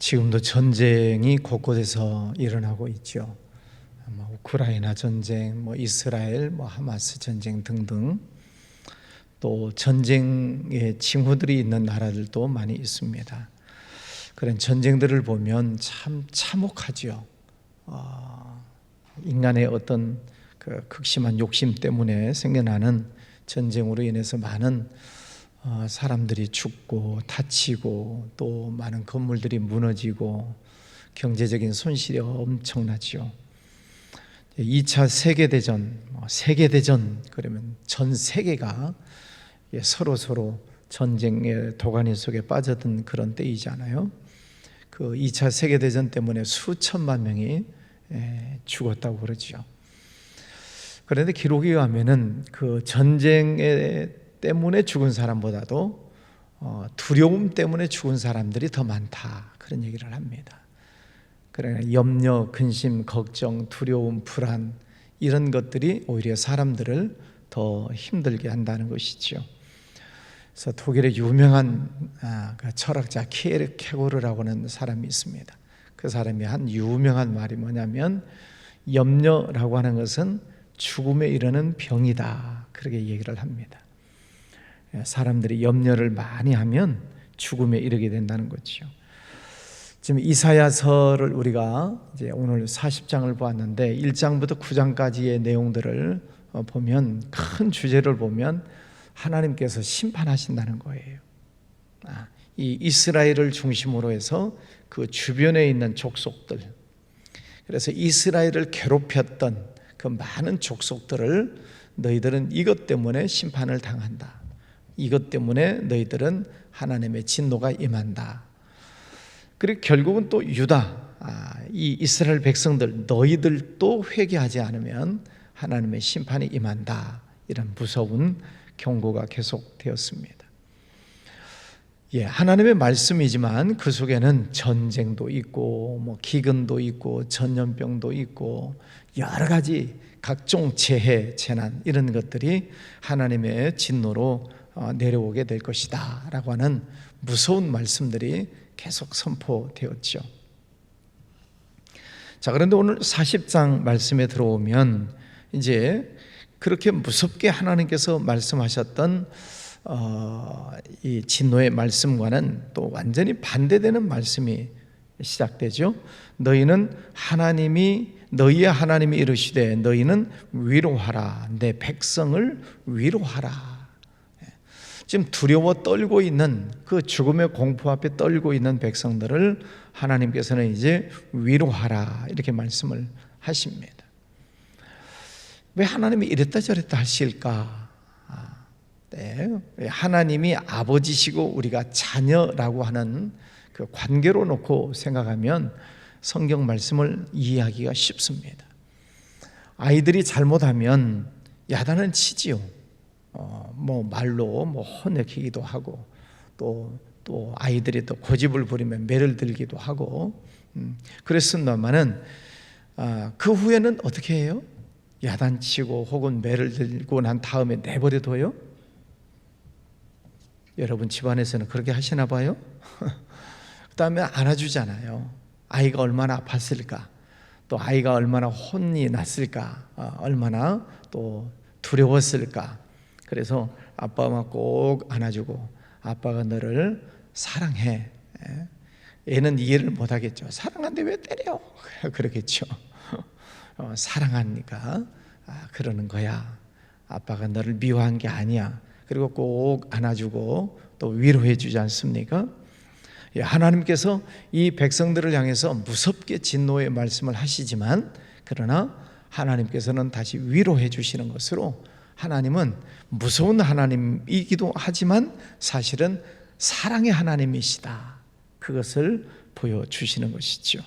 지금도 전쟁이 곳곳에서 일어나고 있죠. 우크라이나 전쟁, 이스라엘, 하마스 전쟁 등등, 또 전쟁의 징후들이 있는 나라들도 많이 있습니다. 그런 전쟁들을 보면 참 참혹하죠. 인간의 어떤 그 극심한 욕심 때문에 생겨나는 전쟁으로 인해서 많은 사람들이 죽고 다치고 또 많은 건물들이 무너지고 경제적인 손실이 엄청나죠. 2차 세계대전 그러면 전 세계가 서로 전쟁의 도가니 속에 빠져든 그런 때이잖아요. 그 2차 세계대전 때문에 수천만 명이 죽었다고 그러죠. 그런데 기록에 의하면은 그 전쟁에 때문에 죽은 사람보다도 두려움 때문에 죽은 사람들이 더 많다, 그런 얘기를 합니다. 그러나 염려, 근심, 걱정, 두려움, 불안, 이런 것들이 오히려 사람들을 더 힘들게 한다는 것이죠. 그래서 독일의 유명한 그 철학자 키에르케고르라고 하는 사람이 있습니다. 그 사람이 한 유명한 말이 뭐냐면, 염려라고 하는 것은 죽음에 이르는 병이다, 그렇게 얘기를 합니다. 사람들이 염려를 많이 하면 죽음에 이르게 된다는 거죠. 지금 이사야서를 우리가 이제 오늘 40장을 보았는데 1장부터 9장까지의 내용들을 보면, 큰 주제를 보면 하나님께서 심판하신다는 거예요. 이 이스라엘을 중심으로 해서 그 주변에 있는 족속들, 그래서 이스라엘을 괴롭혔던 그 많은 족속들을 너희들은 이것 때문에 심판을 당한다, 이것 때문에 너희들은 하나님의 진노가 임한다. 그리고 결국은 또 유다, 이 이스라엘 백성들, 너희들도 회개하지 않으면 하나님의 심판이 임한다, 이런 무서운 경고가 계속되었습니다. 하나님의 말씀이지만 그 속에는 전쟁도 있고 기근도 있고 전염병도 있고 여러 가지 각종 재해, 재난, 이런 것들이 하나님의 진노로 내려오게 될 것이다 라고 하는 무서운 말씀들이 계속 선포되었죠. 자, 그런데 오늘 40장 말씀에 들어오면 이제 그렇게 무섭게 하나님께서 말씀하셨던 이 진노의 말씀과는 또 완전히 반대되는 말씀이 시작되죠. 너희는 너희의 하나님이 이르시되 너희는 위로하라, 내 백성을 위로하라. 지금 두려워 떨고 있는, 그 죽음의 공포 앞에 떨고 있는 백성들을 하나님께서는 이제 위로하라, 이렇게 말씀을 하십니다. 왜 하나님이 이랬다 저랬다 하실까? 하나님이 아버지시고 우리가 자녀라고 하는 그 관계로 놓고 생각하면 성경 말씀을 이해하기가 쉽습니다. 아이들이 잘못하면 야단은 치지요. 말로 혼내키기도 하고, 또 아이들이 또 고집을 부리면 매를 들기도 하고, 그랬습니다만은 그 후에는 어떻게 해요? 야단치고 혹은 매를 들고 난 다음에 내버려둬요? 여러분 집안에서는 그렇게 하시나 봐요? 그 다음에 안아주잖아요. 아이가 얼마나 아팠을까, 또 아이가 얼마나 혼이 났을까, 얼마나 또 두려웠을까. 그래서 아빠가 꼭 안아주고, 아빠가 너를 사랑해. 애는 이해를 못하겠죠. 사랑하는데 왜 때려? 그러겠죠. 사랑하니까 그러는 거야. 아빠가 너를 미워한 게 아니야. 그리고 꼭 안아주고 또 위로해 주지 않습니까? 하나님께서 이 백성들을 향해서 무섭게 진노의 말씀을 하시지만, 그러나 하나님께서는 다시 위로해 주시는 것으로, 하나님은 무서운 하나님이기도 하지만 사실은 사랑의 하나님이시다, 그것을 보여주시는 것이죠.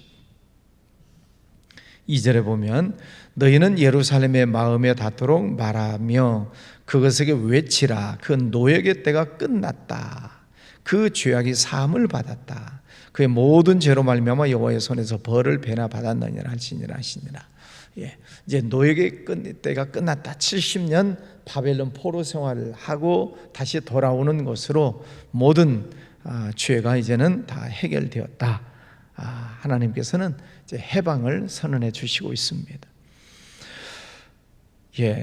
2절에 보면 너희는 예루살렘의 마음에 닿도록 말하며 그것에게 외치라. 그 노역의 때가 끝났다. 그 죄악이 사함을 받았다. 그의 모든 죄로 말미암아 여호와의 손에서 벌을 배나 받았느니라 하시니라. 이제 노역의 때가 끝났다. 70년 바벨론 포로 생활을 하고 다시 돌아오는 것으로 모든 죄가 이제는 다 해결되었다. 하나님께서는 이제 해방을 선언해 주시고 있습니다.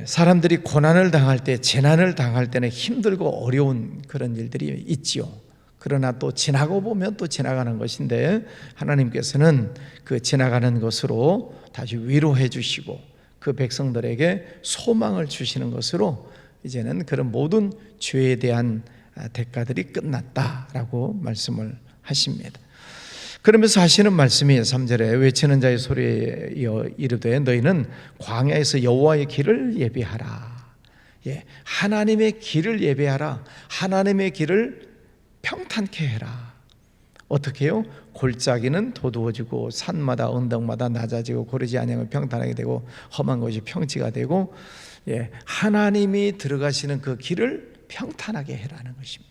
사람들이 고난을 당할 때, 재난을 당할 때는 힘들고 어려운 그런 일들이 있지요. 그러나 또 지나고 보면 또 지나가는 것인데, 하나님께서는 그 지나가는 것으로 다시 위로해 주시고 그 백성들에게 소망을 주시는 것으로 이제는 그런 모든 죄에 대한 대가들이 끝났다라고 말씀을 하십니다. 그러면서 하시는 말씀이 3절에 외치는 자의 소리에 이어 이르되 너희는 광야에서 여호와의 길을 예비하라. 하나님의 길을 예배하라. 하나님의 길을 평탄케 해라. 어떻게 해요? 골짜기는 도두어지고 산마다 언덕마다 낮아지고 고르지 아니하면 평탄하게 되고 험한 것이 평지가 되고, 하나님이 들어가시는 그 길을 평탄하게 해라는 것입니다.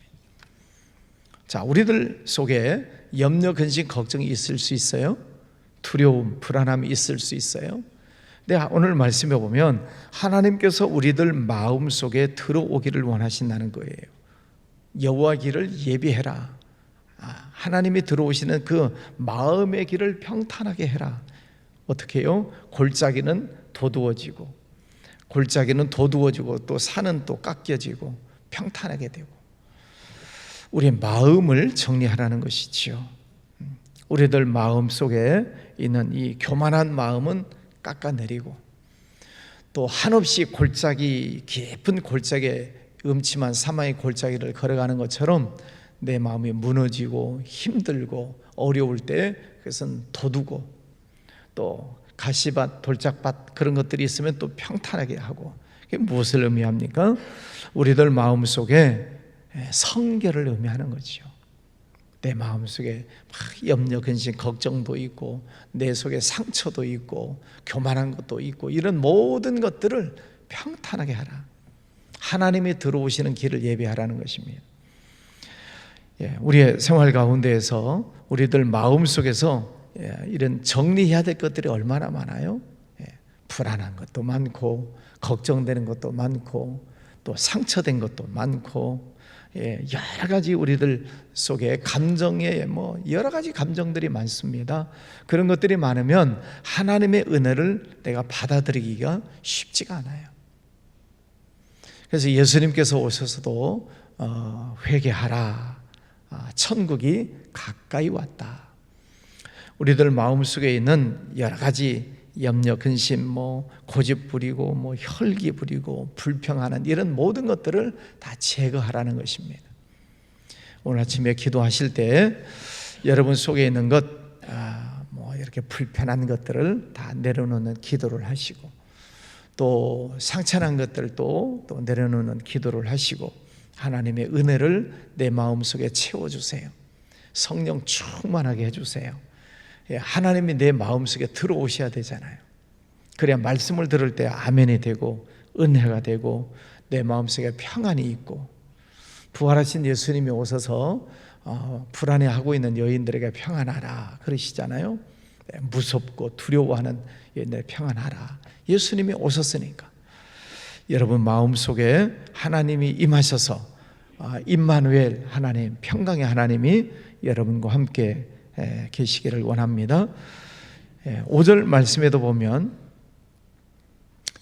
자, 우리들 속에 염려, 근심, 걱정이 있을 수 있어요. 두려움, 불안함이 있을 수 있어요. 근데 오늘 말씀해 보면 하나님께서 우리들 마음 속에 들어오기를 원하신다는 거예요. 여호와 길을 예비해라. 하나님이 들어오시는 그 마음의 길을 평탄하게 해라. 어떻게 해요? 골짜기는 도두어지고 또 산은 또 깎여지고 평탄하게 되고, 우리의 마음을 정리하라는 것이지요. 우리들 마음 속에 있는 이 교만한 마음은 깎아내리고, 또 한없이 골짜기, 깊은 골짜기에 음침한 사망의 골짜기를 걸어가는 것처럼 내 마음이 무너지고 힘들고 어려울 때 그것은 도두고, 또 가시밭, 돌짝밭 그런 것들이 있으면 또 평탄하게 하고. 이게 무엇을 의미합니까? 우리들 마음 속에 성결을 의미하는 거죠. 내 마음 속에 막 염려, 근심, 걱정도 있고 내 속에 상처도 있고 교만한 것도 있고, 이런 모든 것들을 평탄하게 하라. 하나님이 들어오시는 길을 예비하라는 것입니다. 우리의 생활 가운데에서 우리들 마음 속에서 이런 정리해야 될 것들이 얼마나 많아요. 불안한 것도 많고 걱정되는 것도 많고 또 상처된 것도 많고, 여러 가지 우리들 속에 감정에 여러 가지 감정들이 많습니다. 그런 것들이 많으면 하나님의 은혜를 내가 받아들이기가 쉽지가 않아요. 그래서 예수님께서 오셔서도 회개하라, 천국이 가까이 왔다. 우리들 마음속에 있는 여러 가지 염려, 근심, 고집 부리고 혈기 부리고 불평하는 이런 모든 것들을 다 제거하라는 것입니다. 오늘 아침에 기도하실 때 여러분 속에 있는 것, 이렇게 불편한 것들을 다 내려놓는 기도를 하시고, 또 상처난 것들도 또 내려놓는 기도를 하시고, 하나님의 은혜를 내 마음속에 채워주세요. 성령 충만하게 해주세요. 하나님이 내 마음속에 들어오셔야 되잖아요. 그래야 말씀을 들을 때 아멘이 되고 은혜가 되고 내 마음속에 평안이 있고, 부활하신 예수님이 오셔서 불안해하고 있는 여인들에게 평안하라 그러시잖아요. 무섭고 두려워하는 여인들 평안하라. 예수님이 오셨으니까 여러분 마음속에 하나님이 임하셔서 임마누엘 하나님, 평강의 하나님이 여러분과 함께 계시기를 원합니다. 5절 말씀에도 보면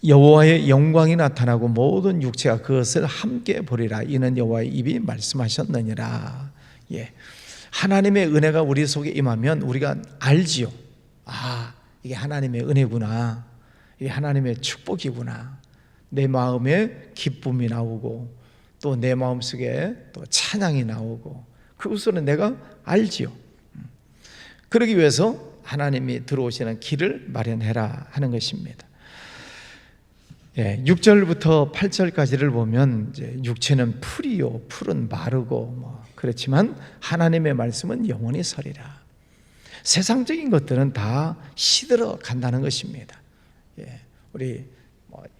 여호와의 영광이 나타나고 모든 육체가 그것을 함께 보리라. 이는 여호와의 입이 말씀하셨느니라. 하나님의 은혜가 우리 속에 임하면 우리가 알지요. 이게 하나님의 은혜구나, 이게 하나님의 축복이구나. 내 마음에 기쁨이 나오고 또 내 마음속에 또 찬양이 나오고, 그것으로 내가 알지요. 그러기 위해서 하나님이 들어오시는 길을 마련해라 하는 것입니다. 6절부터 8절까지를 보면 이제 육체는 풀이요, 풀은 마르고 그렇지만 하나님의 말씀은 영원히 서리라. 세상적인 것들은 다 시들어 간다는 것입니다. 우리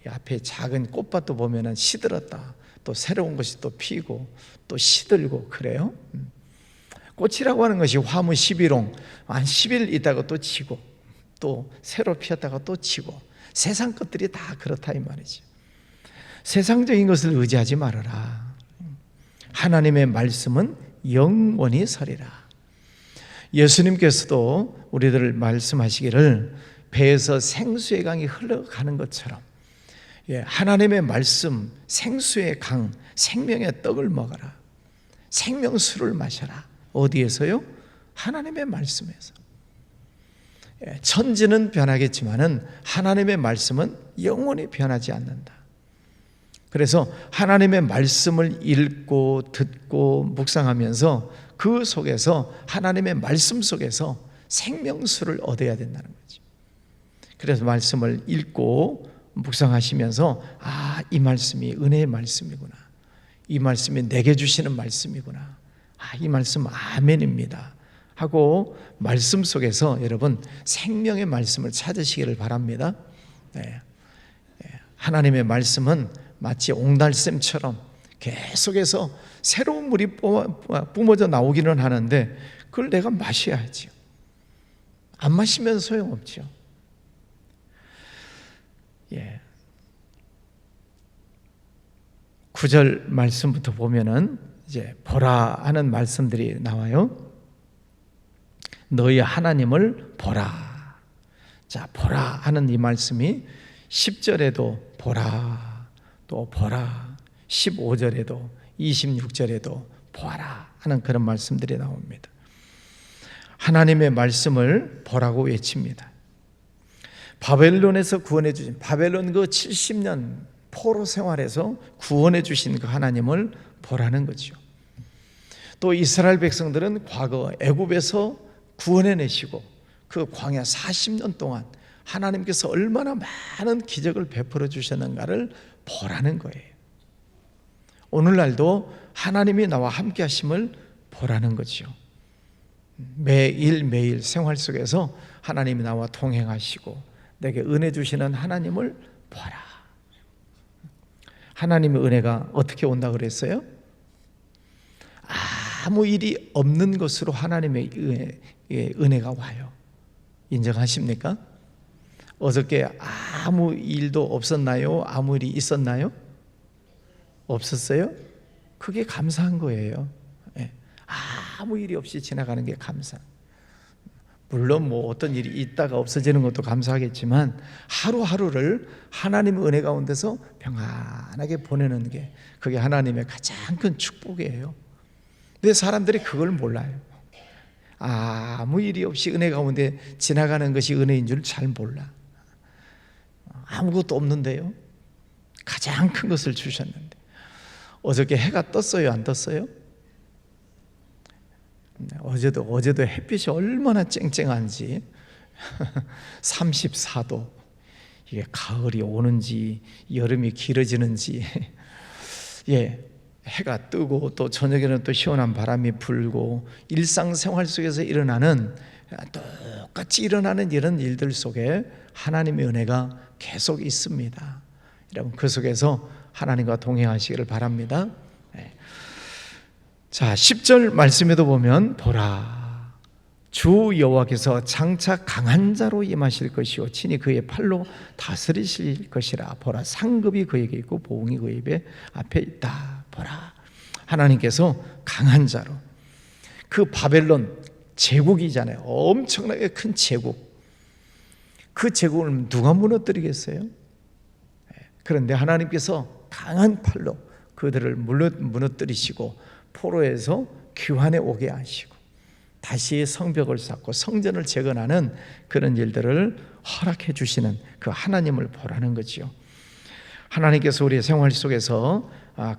앞에 작은 꽃밭도 보면은 시들었다, 또 새로운 것이 또 피고 또 시들고 그래요. 꽃이라고 하는 것이 화무 11홍, 한 10일 있다가 또 지고 또 새로 피었다가 또 지고, 세상 것들이 다 그렇다 이 말이죠. 세상적인 것을 의지하지 말아라. 하나님의 말씀은 영원히 서리라. 예수님께서도 우리들을 말씀하시기를 배에서 생수의 강이 흘러가는 것처럼 하나님의 말씀, 생수의 강, 생명의 떡을 먹어라, 생명수를 마셔라. 어디에서요? 하나님의 말씀에서. 천지는 변하겠지만은 하나님의 말씀은 영원히 변하지 않는다. 그래서 하나님의 말씀을 읽고 듣고 묵상하면서 그 속에서, 하나님의 말씀 속에서 생명수를 얻어야 된다는 거죠. 그래서 말씀을 읽고 묵상하시면서 이 말씀이 은혜의 말씀이구나, 이 말씀이 내게 주시는 말씀이구나, 이 말씀 아멘입니다 하고 말씀 속에서 여러분 생명의 말씀을 찾으시기를 바랍니다. 하나님의 말씀은 마치 옹달샘처럼 계속해서 새로운 물이 뿜어져 나오기는 하는데 그걸 내가 마셔야지요. 안 마시면 소용없죠. 9절 말씀부터 보면은 이제 보라 하는 말씀들이 나와요. 너희 하나님을 보라. 자, 보라 하는 이 말씀이 10절에도 보라, 또 보라, 15절에도 26절에도 보라 하는 그런 말씀들이 나옵니다. 하나님의 말씀을 보라고 외칩니다. 바벨론에서 구원해 주신, 바벨론 그 70년 포로 생활에서 구원해 주신 그 하나님을 보라는 거죠. 또 이스라엘 백성들은 과거 애굽에서 구원해 내시고 그 광야 40년 동안 하나님께서 얼마나 많은 기적을 베풀어 주셨는가를 보라는 거예요. 오늘날도 하나님이 나와 함께 하심을 보라는 거죠. 매일매일 생활 속에서 하나님이 나와 동행하시고 내게 은혜 주시는 하나님을 보라. 하나님의 은혜가 어떻게 온다 그랬어요? 아무 일이 없는 것으로 하나님의 은혜가 와요. 인정하십니까? 어저께 아무 일도 없었나요? 아무 일이 있었나요? 없었어요? 그게 감사한 거예요. 아무 일이 없이 지나가는 게 감사. 물론 뭐 어떤 일이 있다가 없어지는 것도 감사하겠지만 하루하루를 하나님의 은혜 가운데서 평안하게 보내는 게 그게 하나님의 가장 큰 축복이에요. 근데 사람들이 그걸 몰라요. 아무 일이 없이 은혜 가운데 지나가는 것이 은혜인 줄 잘 몰라. 아무것도 없는데요, 가장 큰 것을 주셨는데. 어저께 해가 떴어요, 안 떴어요? 어제도 햇빛이 얼마나 쨍쨍한지 34도. 이게 가을이 오는지 여름이 길어지는지 해가 뜨고 또 저녁에는 또 시원한 바람이 불고 일상생활 속에서 일어나는, 똑같이 일어나는 이런 일들 속에 하나님의 은혜가 계속 있습니다. 여러분 그 속에서 하나님과 동행하시기를 바랍니다. 자, 10절 말씀에도 보면 보라, 주 여호와께서 장차 강한 자로 임하실 것이요 친히 그의 팔로 다스리실 것이라. 보라, 상급이 그에게 있고 보응이 그 입에 앞에 있다. 보라, 하나님께서 강한 자로, 그 바벨론 제국이잖아요. 엄청나게 큰 제국. 그 제국을 누가 무너뜨리겠어요? 그런데 하나님께서 강한 팔로 그들을 무너뜨리시고 포로에서 귀환에 오게 하시고 다시 성벽을 쌓고 성전을 재건하는 그런 일들을 허락해 주시는 그 하나님을 보라는 거죠. 하나님께서 우리의 생활 속에서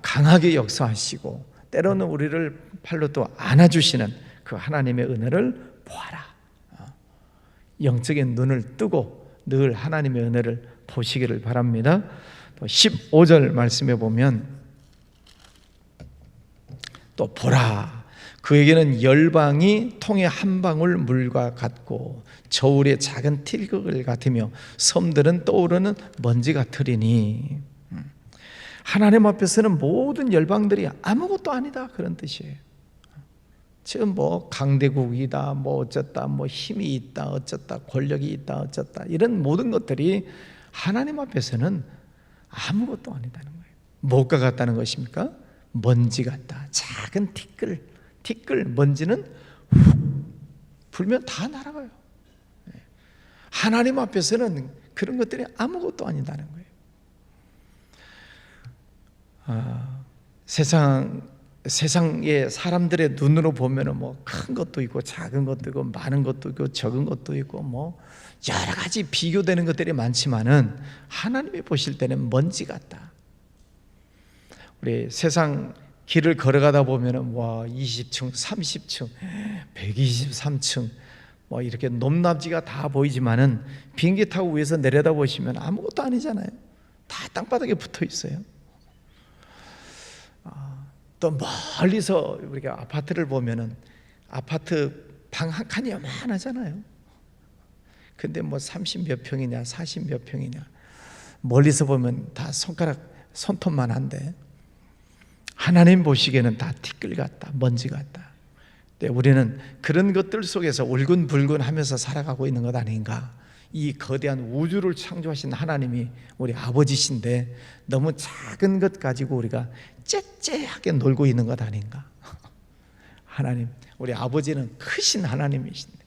강하게 역사하시고 때로는 우리를 팔로 또 안아주시는 그 하나님의 은혜를 보아라. 영적인 눈을 뜨고 늘 하나님의 은혜를 보시기를 바랍니다. 15절 말씀에 보면 또 보라, 그에게는 열방이 통에 한 방울 물과 같고 저울의 작은 틸극을 같으며 섬들은 떠오르는 먼지 같으리니. 하나님 앞에서는 모든 열방들이 아무것도 아니다, 그런 뜻이에요. 지금 뭐 강대국이다, 뭐 어쩌다, 뭐 힘이 있다, 어쩌다, 권력이 있다, 어쩌다, 이런 모든 것들이 하나님 앞에서는 아무것도 아니다는 거예요. 뭐가 같다는 것입니까? 먼지 같다. 작은 티끌 먼지는 훅 불면 다 날아가요. 하나님 앞에서는 그런 것들이 아무것도 아니다는 거예요. 세상의 사람들의 눈으로 보면은 뭐 큰 것도 있고 작은 것도 있고 많은 것도 있고 적은 것도 있고 뭐 여러 가지 비교되는 것들이 많지만은 하나님이 보실 때는 먼지 같다. 우리 세상 길을 걸어가다 보면은 와 20층, 30층, 123층 뭐 이렇게 높낮이가 다 보이지만은 비행기 타고 위에서 내려다 보시면 아무것도 아니잖아요. 다 땅바닥에 붙어 있어요. 또 멀리서 우리가 아파트를 보면은 아파트 방 한 칸이 요만하잖아요. 근데 뭐 30몇 평이냐 40몇 평이냐 멀리서 보면 다 손톱만 한데 하나님 보시기에는 다 티끌 같다, 먼지 같다. 근데 우리는 그런 것들 속에서 울근불근 하면서 살아가고 있는 것 아닌가. 이 거대한 우주를 창조하신 하나님이 우리 아버지신데 너무 작은 것 가지고 우리가 째째하게 놀고 있는 것 아닌가. 하나님, 우리 아버지는 크신 하나님이신데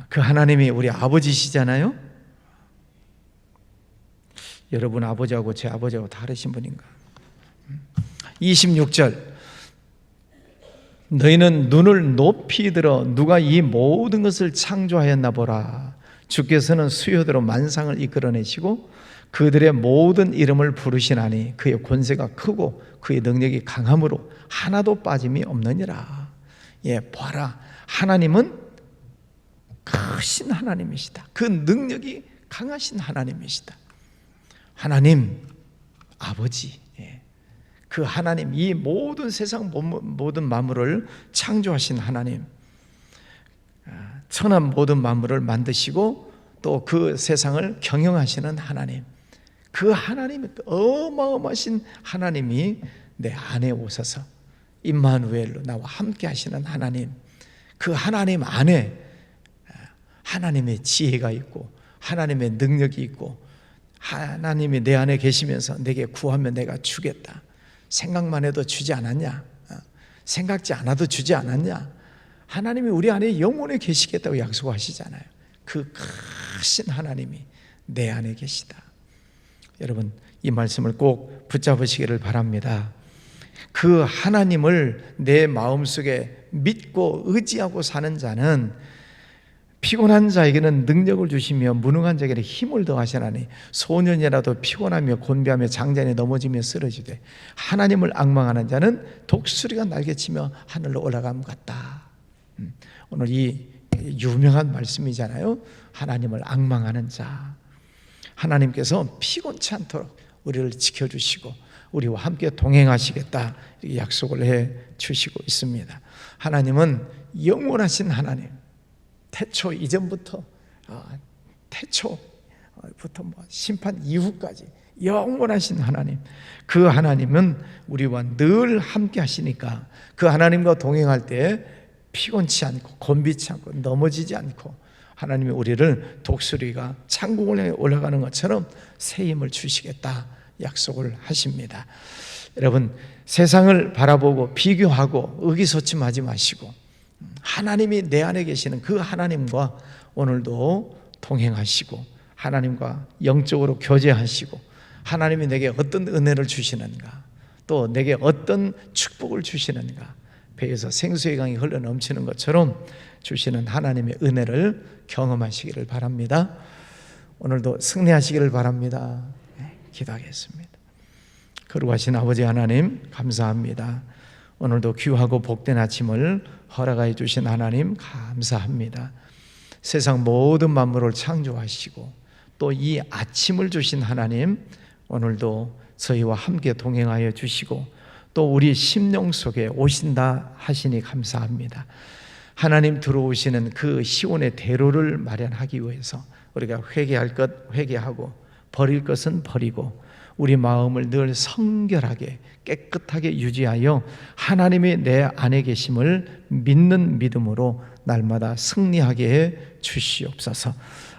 그 하나님이 우리 아버지시잖아요. 여러분 아버지하고 제 아버지하고 다르신 분인가. 26절 너희는 눈을 높이 들어 누가 이 모든 것을 창조하였나 보라. 주께서는 수요대로 만상을 이끌어내시고 그들의 모든 이름을 부르시나니 그의 권세가 크고 그의 능력이 강함으로 하나도 빠짐이 없느니라. 봐라, 하나님은 크신 하나님이시다. 그 능력이 강하신 하나님이시다. 하나님 아버지, 그 하나님, 이 모든 세상 모든 만물을 창조하신 하나님, 천한 모든 만물을 만드시고 또 그 세상을 경영하시는 하나님, 그 하나님, 어마어마하신 하나님이 내 안에 오셔서 임마누엘로 나와 함께 하시는 하나님, 그 하나님 안에 하나님의 지혜가 있고 하나님의 능력이 있고 하나님이 내 안에 계시면서 내게 구하면 내가 주겠다. 생각만 해도 주지 않았냐? 생각지 않아도 주지 않았냐? 하나님이 우리 안에 영원히 계시겠다고 약속하시잖아요. 그 크신 하나님이 내 안에 계시다. 여러분 이 말씀을 꼭 붙잡으시기를 바랍니다. 그 하나님을 내 마음속에 믿고 의지하고 사는 자는 피곤한 자에게는 능력을 주시며 무능한 자에게는 힘을 더하시나니 소년이라도 피곤하며 곤비하며 장전에 넘어지며 쓰러지되 하나님을 앙망하는 자는 독수리가 날개치며 하늘로 올라감 같다. 오늘 이 유명한 말씀이잖아요. 하나님을 앙망하는 자, 하나님께서 피곤치 않도록 우리를 지켜주시고 우리와 함께 동행하시겠다 이렇게 약속을 해 주시고 있습니다. 하나님은 영원하신 하나님, 태초 이전부터 태초부터 심판 이후까지 영원하신 하나님, 그 하나님은 우리와 늘 함께 하시니까 그 하나님과 동행할 때 피곤치 않고 곤비치 않고 넘어지지 않고 하나님이 우리를 독수리가 창공을 향해 올라가는 것처럼 새 힘을 주시겠다 약속을 하십니다. 여러분 세상을 바라보고 비교하고 의기소침하지 마시고 하나님이 내 안에 계시는 그 하나님과 오늘도 동행하시고 하나님과 영적으로 교제하시고 하나님이 내게 어떤 은혜를 주시는가 또 내게 어떤 축복을 주시는가 배에서 생수의 강이 흘러 넘치는 것처럼 주시는 하나님의 은혜를 경험하시기를 바랍니다. 오늘도 승리하시기를 바랍니다. 기도하겠습니다. 거룩하신 아버지 하나님 감사합니다. 오늘도 귀하고 복된 아침을 허락하여 주신 하나님 감사합니다. 세상 모든 만물을 창조하시고 또 이 아침을 주신 하나님 오늘도 저희와 함께 동행하여 주시고 또 우리 심령 속에 오신다 하시니 감사합니다. 하나님 들어오시는 그 시온의 대로를 마련하기 위해서 우리가 회개할 것 회개하고 버릴 것은 버리고 우리 마음을 늘 성결하게 깨끗하게 유지하여 하나님이 내 안에 계심을 믿는 믿음으로 날마다 승리하게 해 주시옵소서.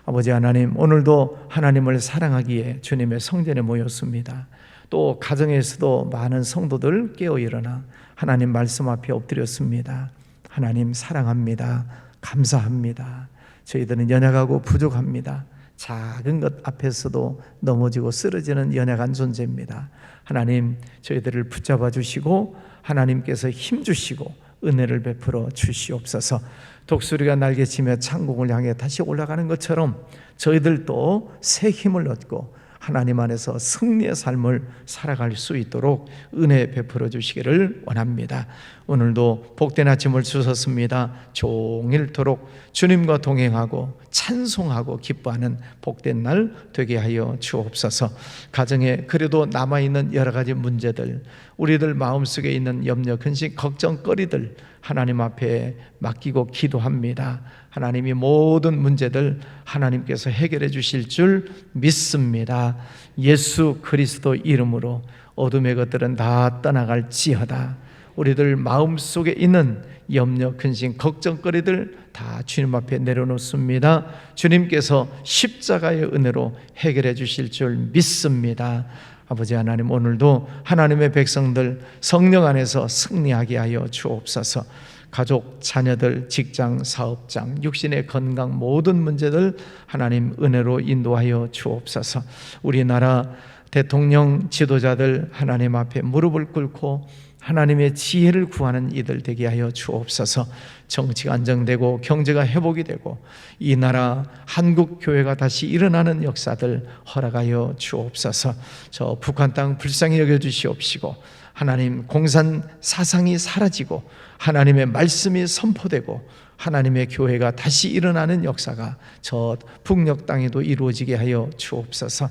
아버지 하나님, 오늘도 하나님을 사랑하기에 주님의 성전에 모였습니다. 또 가정에서도 많은 성도들 깨어 일어나 하나님 말씀 앞에 엎드렸습니다. 하나님 사랑합니다. 감사합니다. 저희들은 연약하고 부족합니다. 작은 것 앞에서도 넘어지고 쓰러지는 연약한 존재입니다. 하나님, 저희들을 붙잡아 주시고 하나님께서 힘 주시고 은혜를 베풀어 주시옵소서. 독수리가 날개치며 창공을 향해 다시 올라가는 것처럼 저희들도 새 힘을 얻고 하나님 안에서 승리의 삶을 살아갈 수 있도록 은혜 베풀어 주시기를 원합니다. 오늘도 복된 아침을 주셨습니다. 종일토록 주님과 동행하고 찬송하고 기뻐하는 복된 날 되게 하여 주옵소서. 가정에 그래도 남아있는 여러 가지 문제들, 우리들 마음속에 있는 염려, 근심, 걱정거리들 하나님 앞에 맡기고 기도합니다. 하나님이 모든 문제들 하나님께서 해결해 주실 줄 믿습니다. 예수 그리스도 이름으로 어둠의 것들은 다 떠나갈지어다. 우리들 마음속에 있는 염려, 근심, 걱정거리들 다 주님 앞에 내려놓습니다. 주님께서 십자가의 은혜로 해결해 주실 줄 믿습니다. 아버지 하나님, 오늘도 하나님의 백성들 성령 안에서 승리하게 하여 주옵소서. 가족, 자녀들, 직장, 사업장, 육신의 건강 모든 문제들 하나님 은혜로 인도하여 주옵소서. 우리나라 대통령 지도자들 하나님 앞에 무릎을 꿇고 하나님의 지혜를 구하는 이들 되게 하여 주옵소서. 정치가 안정되고 경제가 회복이 되고 이 나라 한국 교회가 다시 일어나는 역사들 허락하여 주옵소서. 저 북한 땅 불쌍히 여겨 주시옵시고 하나님 공산 사상이 사라지고 하나님의 말씀이 선포되고 하나님의 교회가 다시 일어나는 역사가 저 북녘 땅에도 이루어지게 하여 주옵소서.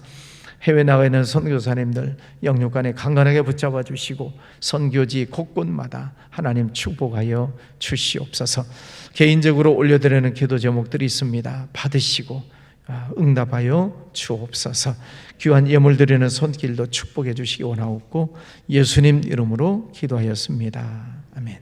해외 나가 있는 선교사님들 영육간에 강건하게 붙잡아 주시고 선교지 곳곳마다 하나님 축복하여 주시옵소서. 개인적으로 올려드리는 기도 제목들이 있습니다. 받으시고 응답하여 주옵소서. 귀한 예물 드리는 손길도 축복해 주시기 원하옵고 예수님 이름으로 기도하였습니다. 아멘.